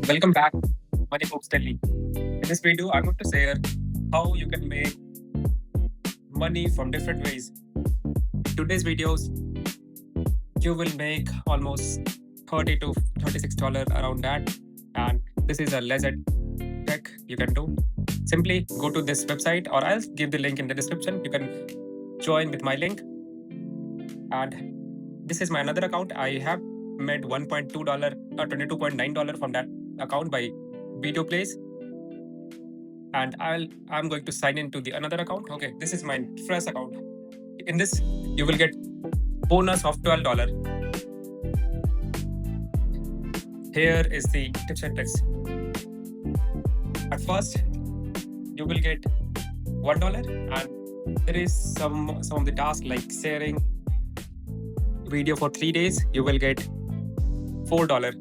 Welcome back, Money Folks Delhi. In this video, I'm going to share how you can make money from different ways. In today's videos, you will make almost 30 to $36 around that, and this is a legit tech you can do. Simply go to this website, or I'll give the link in the description. You can join with my link, and this is my another account. I have made $1.2 or $22.9 from that account by video plays, and I'm going to sign into the another account. Okay, this is my fresh account. In this, you will get bonus of $12. Here is the tips and tricks. At first, you will get $1, and there is some of the tasks like sharing video for 3 days. You will get $4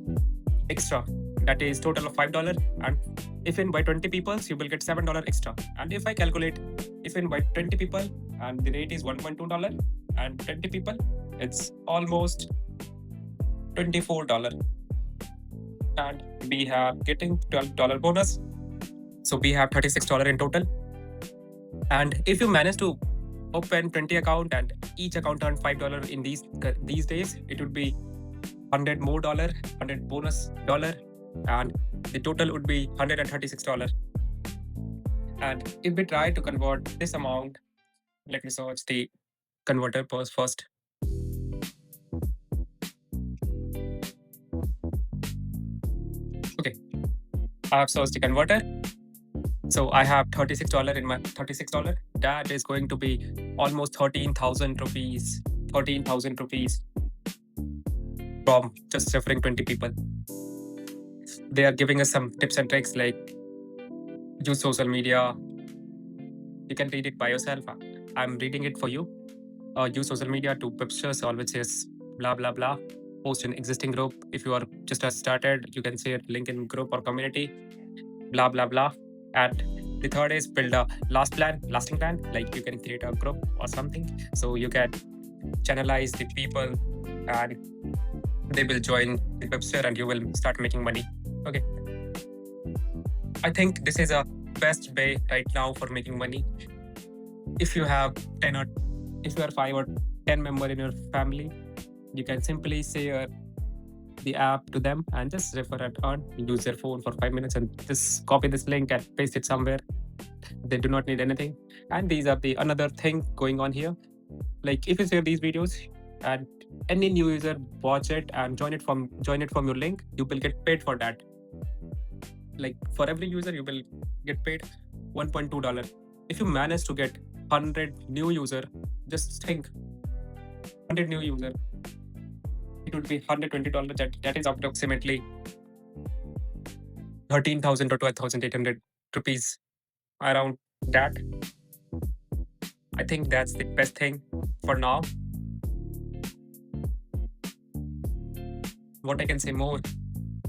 extra. That is total of $5, and if invite 20 people, you will get $7 extra. And if I calculate, if invite 20 people and the rate is $1.2 and 20 people, it's almost $24. And we have getting $12 bonus, so we have $36 in total. And if you manage to open 20 account and each account earn $5 in these days, it would be $100 more, $100 bonus dollar, and the total would be $136. And if we try to convert this amount, let me search the converter first. Okay, I have searched the converter. So I have $36 in my $36. That is going to be almost 13,000 rupees. 13,000 rupees from just referring 20 people. They are giving us some tips and tricks like use social media. You can read it by yourself. I'm reading it for you. Use social media to pictures, all which is blah blah blah. Post in existing group. If you are just started, you can share link in group or community. Blah blah blah. And the third is build a lasting plan. Like you can create a group or something, so you can channelize the people, and they will join the website, and you will start making money. Okay, I think this is a best way right now for making money. If you have 10 or if you are 5 or 10 member in your family, you can simply share the app to them and just refer and earn. Use their phone for 5 minutes and just copy this link and paste it somewhere. They do not need anything. And these are the another thing going on here. Like if you share these videos and any new user watch it and join it from your link, you will get paid for that. Like for every user, you will get paid $1.2. If you manage to get 100 new user, just think 100 new user, it would be $120. That is approximately 13,000 or 12,800 rupees, around that. I think that's the best thing for now. What I can say more?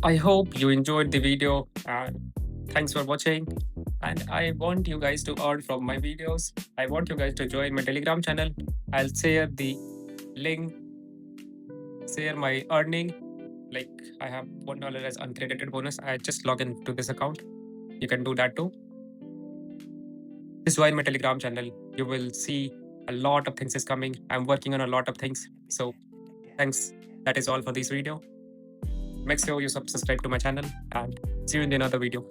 I hope you enjoyed the video, and thanks for watching. And I want you guys to earn from my videos. I want you guys to join my Telegram channel. I'll share the link, share my earning. Like I have $1 as uncredited bonus. I just log into this account. You can do that too. Just join my Telegram channel. You will see a lot of things is coming. I'm working on a lot of things. So thanks. That is all for this video. Make sure you subscribe to my channel, and see you in another video.